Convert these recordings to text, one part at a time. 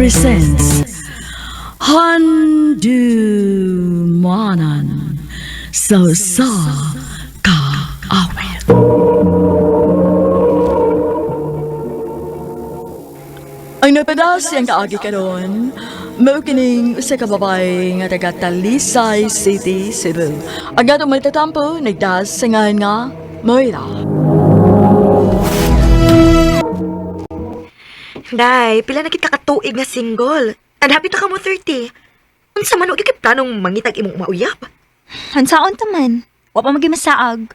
presents Handumanan sa kaawit. Ang napadas yung kaagi karon, maukining sa kababay nga taga Talisay City, Cebu. Ang atong magtatampo, nagdas sa ngayon nga, Moira. Day, pila na kita katuig nga single. Tadhapit na ka mo 30. Unsa man og ikip planong mangitag imong mauyab? Hansaon taman. Wa pa magi masaag.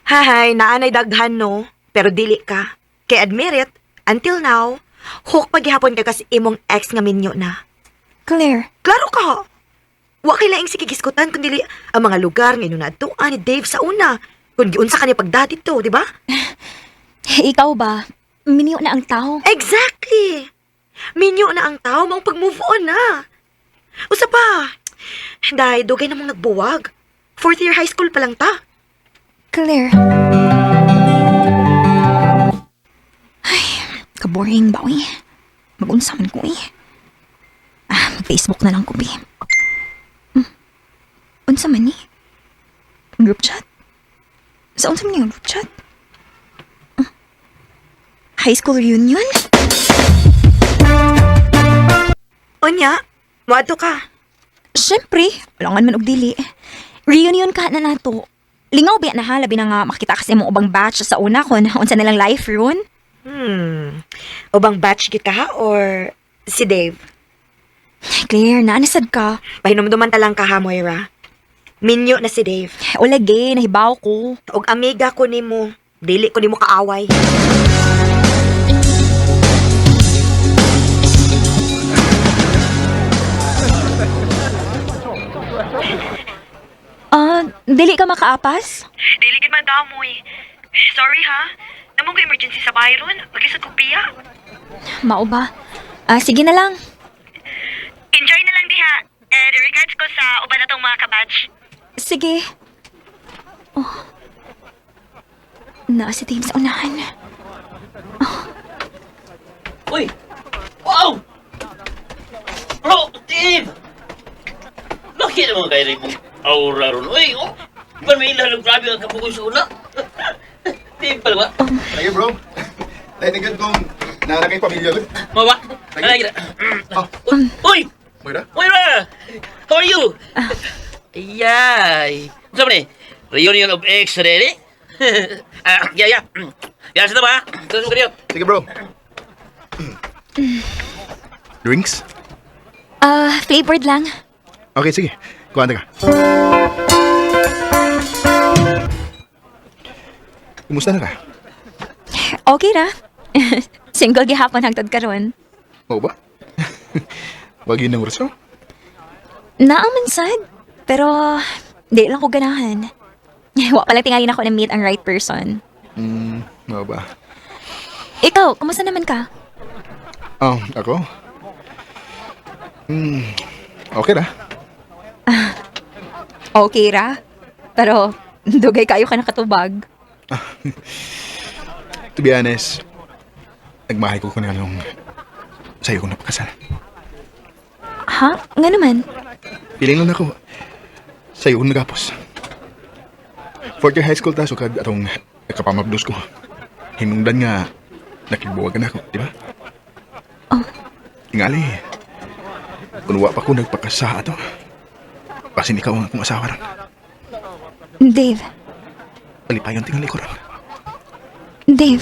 Hahay, naanay daghan no, pero dili ka. Kay admit it, until now, hook paghihapon ka kasi imong ex nga minyo na. Claire, Klaro ka. Wa kay laing sikigiskutan kundi ang mga lugar nga inyo naadtuan ni Dave sa una. Kung giunsa ka niya pagdati to, di ba? ikaw ba? Miniyo na ang tao. Exactly. Minyo na ang tao, mong pag-move on na. Usa pa. Day, dugay namang nagbuwag. 4th year high school pa lang ta. Claire. Ay, kaboring ba, uy? Mag-unsa man ko, uy. Facebook na lang ko, bi. Unsa man ni? Group chat? Sa unsa man ni ang group chat? High school reunion? Onya, moadto ka. Siyempre, walangan man og dili. Reunion ka na nato. Lingaw ba na ha, labi na nga makita kasi mong ubang batch sa una kon unsa nilang life ron? Ubang batch kita ha or si Dave? Claire, naanasad ka. Pahinumduman ta lang ka ha, Moira. Minyo na si Dave. O lagi, nahibaw ko. Og amiga ko nimo. Dili ko nimo kaaway. Dili ka makaapas? Dili gid man damoy. Sorry ha. Namong ko emergency sa Byron. Pagisod ko piya. Mao ba? Sige na lang. Enjoy na lang diha. And regards ko sa uban natong mga kabatch. Sige. Oh. Naa si Dave sa unahan. Uy! Wow! Bro, Dave! Nakita mo kayo rin mong aura ron. Uy, oh! Iban may ilalang grabe ang kapukoy sa una. Dave pala ba? Lagi bro. Lainigan kong nakalagay pamilya ko. Mawa? Alay na. Uy! Moira? Moira! How are you? Ayay! Ano ba ni? Reunion of ex, ready? Yeah. Yan sa ba? Terus mo kanyo. Sige bro. Drinks? Flavored lang. Okay, sige. Kuha ka. Kumusta na ka? Okay ra. Single gihapon hangtod karon. Oo ba? Wag yun ng urso? Naaman sad. Pero, di lang ko ganahan. Wa pala tingalin ako na meet ang right person. Oo ba? Ikaw, kumusta naman ka? Oh, ako? Okay na. Okay ra. Pero, dugay kayo ka nakatubag. To be honest, nagmahay ko na nung sa'yo kong napakasal. Ha? Nga naman. Piling lang ako. Sa'yo kong nagapos. 4th year high school ta, sukad atong nakapamabdos ko. Hinungdan nga, nakibuwagan ako, di ba? Oh. Tingali, kung wa pa ko nagpakasa ato, pasin ikaw ang akong asawa ron. Dave. Palipayon tingali ko ron. Dave.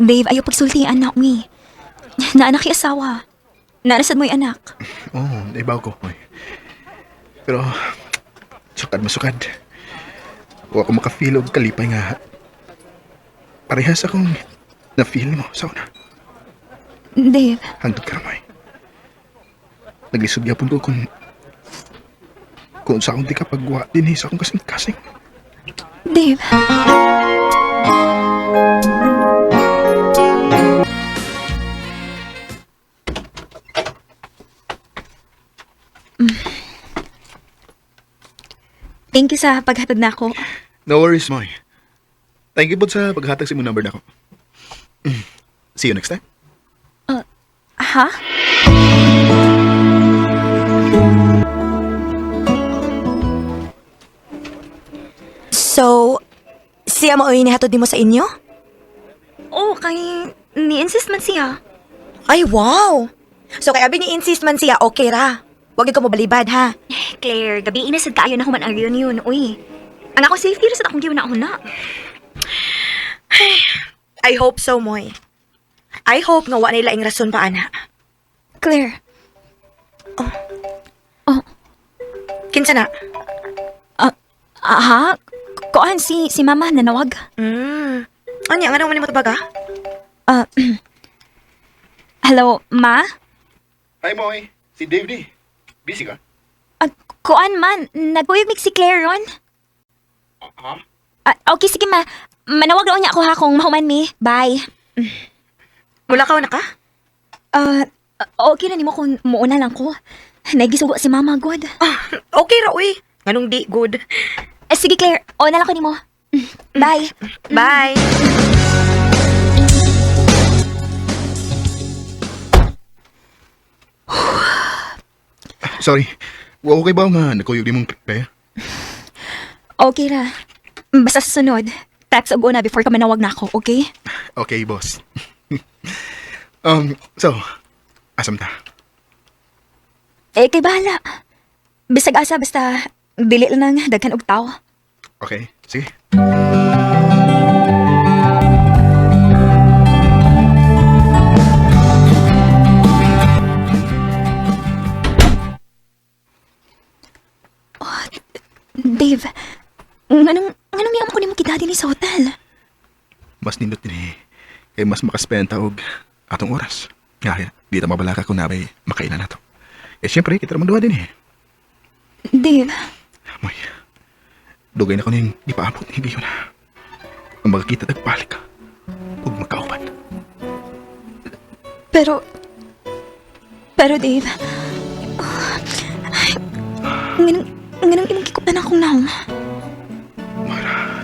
Dave, ayaw pagsultian na umi. Naanak yung asawa. Narasad mo yung anak. Oo, naibaw ko. Oy. Pero, sukad masukad. Huwag ko makafeel og kalipay nga. Parehas akong na-feel mo sa una. Dave. Hangtod karamay. Naglisod yapon ko kung sa akong di ka pagwa din sa akong kasing-kasing. Dave. Thank you sa paghatod na ako. No worries, Moy. Thank you po sa paghatag sa imong number na ko. See you next time. Ha? So, siya mo ni hatod mo sa inyo? Oh, kay ni-insist man siya. Ay, wow! So, kaya ni-insist man siya, okay ra. Huwag ka mo balibad, ha? Claire, gabi inasad kaayo na human ang reunion. Uy, ang ako safety ra sa akong giuna-una. I hope so, Moy. I hope nga wa nila ing rason pa, ana. Claire, Kinsa na? ha? Kuan si mama nanawag. Anya, nga naman mo tabaga? Hello, ma? Hi, Moy. Si Dave ni. Busy ka? Kuan man, nagpuyog mig si Claire ron. Ha? Okay, sige ma. Manawag raw niya ako ha kung mahuman mi. Bye. Wala ka na ka? Okay na nimo kung muuna lang ko. Nagisugo si mama, God. Okay ra, uy. Ganong di good. Sige, Claire. O na lang ko nimo. Bye. Bye! Sorry. Wa okay ba nga nakuyog di mong prepare? Okay ra. Basta sa sunod, text og una before ka manawag na ako, okay? Okay, boss. So, asam ta? Kay bahala. Bisag asa, basta dili lang ng daghan og tao. Okay, sige. Dave, nganong niyam ko nimo kita din sa hotel? Mas nindot din eh. Kaya mas makaspend og atong oras. Nga, di ta mabalaka kung nabay makailan na to. Siyempre, kita naman duha din eh. Dave, Moy, dugay na ko ning ipaabot ni Biyo na. Ang magkita tagpalik ka. Huwag magkauban. pero Dave, nganong imong kikutan akong naong. Mara,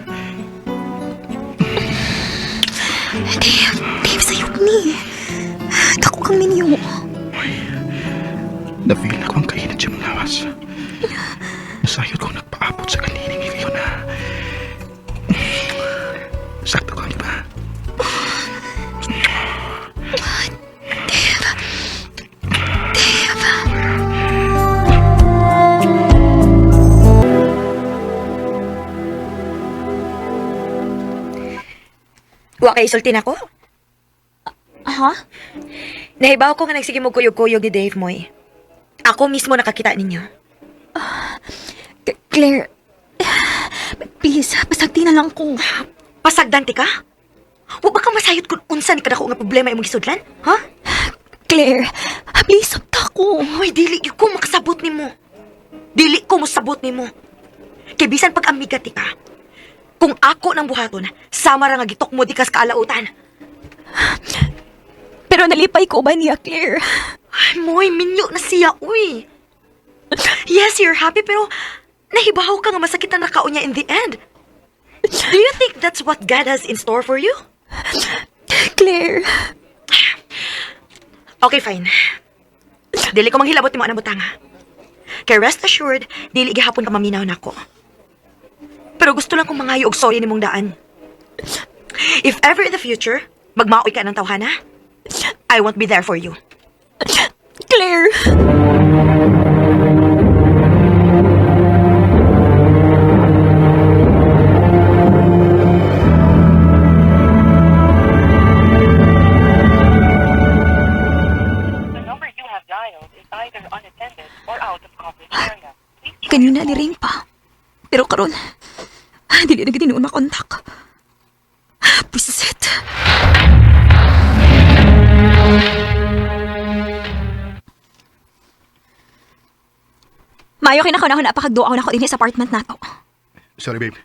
Dave, sayop ni. Dako kang minyo. na-feel ako ang kainat siya mong lawas. Nasayod ko nagpaabot sa kanining Biyo na. Sakto ka, di ba? Wa kay isulti na ko? Ha? Nahibaw ko nga nagsige mo kuyog-kuyog ni Dave, Moy. Ako mismo nakakita ninyo. Claire, please, pasagdi na lang ko. Pasagdan ti ka? Wa ba ka masayod kung unsa ni kadako nga problema imong gisudlan? Ha? Claire, please, sabta ko. Hoy, dili gyud ko makasabot nimo. Dili ko mosabot nimo. Kay bisan pag amiga ti ka. Kung ako nang buhaton, sama ra nga gitok mo di kas kaalautan. Pero nalipay ko ba niya, Claire? Ay, Moy, minyo na siya, uy. Yes, you're happy, pero nahibaw ka nga masakitan na kaon niya in the end. Do you think that's what God has in store for you? Claire, Okay, fine. Dili ko manghilabot ni mo anang butanga. Kay rest assured, dili gihapon ka maminaw nako. Pero gusto lang kong mangayo og sorry nimong daan. If ever in the future, magmaoy ka ng tawhana, I won't be there for you. Claire. The number you have dialed is either unattended or out of coverage area. Please try Kanina ni-ring pa. Pero karon, dili na gini makontak. Pusit. Mayo kinakaunahan na pakagduaw na ko din sa apartment nato. Sorry, babe.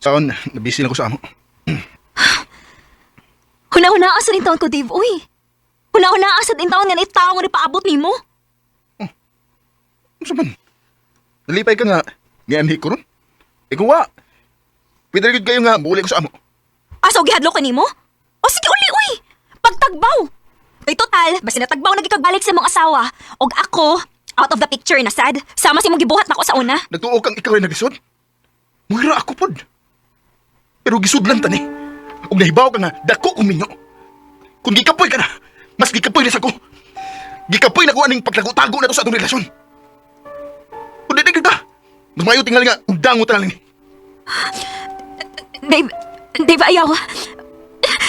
Saan, nabisi lang ko sa amo. Huna-huna asad in taon ko, Dave. Uy! Huna-huna asad in taon nga na itaw nga paabot ni mo. Ano sa man? Nalipay ka nga. Ngayon ko ron. Ikaw wa. Pwede rin kayo nga, muli ko sa amo. Aso gihadlo ka nimo? O sige uli uy. Pagtagbaw. Kay total, basta natagbaw nagikagbalik sa mong asawa. Og ako, out of the picture na sad. Sama si mong gibuhat nako sa una. Nagtuo kang ikaw ay nagisod? Muhira ako pod. Pero gisudlan tani. Ug nahibaw ka nga, dako kuminyo. Kung gikapoy ka na, mas gikapoy na sa ko. Gikapoy na ko aning pagtago-tago na to sa atong relasyon. Kung di ka, mas mayo tingali nga, undang mo talang ni. Dave, ayaw.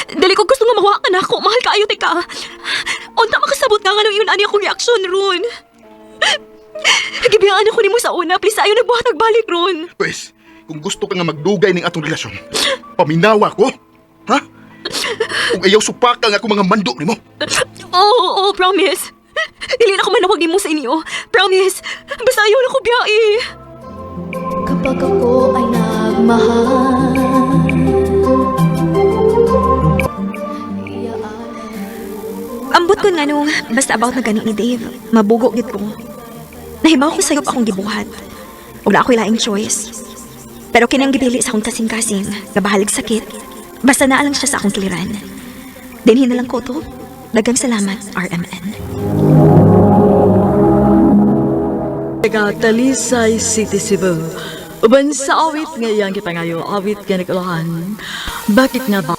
Dali ko gusto nga mawa ka na ako. Mahal ka, ayot ka. Unta makasabot nga nga nung yun ani akong reaksyon ron. Gibiyaan ako ni mo sa una. Please, ayaw nagbuhat nagbalik ron. Pwes, kung gusto ka nga magdugay ning atong relasyon, paminawa ko. Ha? Kung ayaw supakan ako mga mando ni mo. Oo, promise. Dili na ako manawag ni mo sa inyo. Promise. Basta ayaw na ko biyae. Kapag ako ay nagmahal, Ambot ko nga nung basta about na gani ni Dave. Mabugo gid ko. Nahibaw ko sayop akong gibuhat. Wala ako ilaing choice. Pero kinang gibili sa akong kasing-kasing, gabahalig sakit. Basta naa lang siya sa akong kiliran. Dinhin na lang ko to. Dagang salamat, RMN. Taga Talisay City, Cebu. Uban sa awit ngayang kipangayo, awit ganagulahan. Bakit nga ba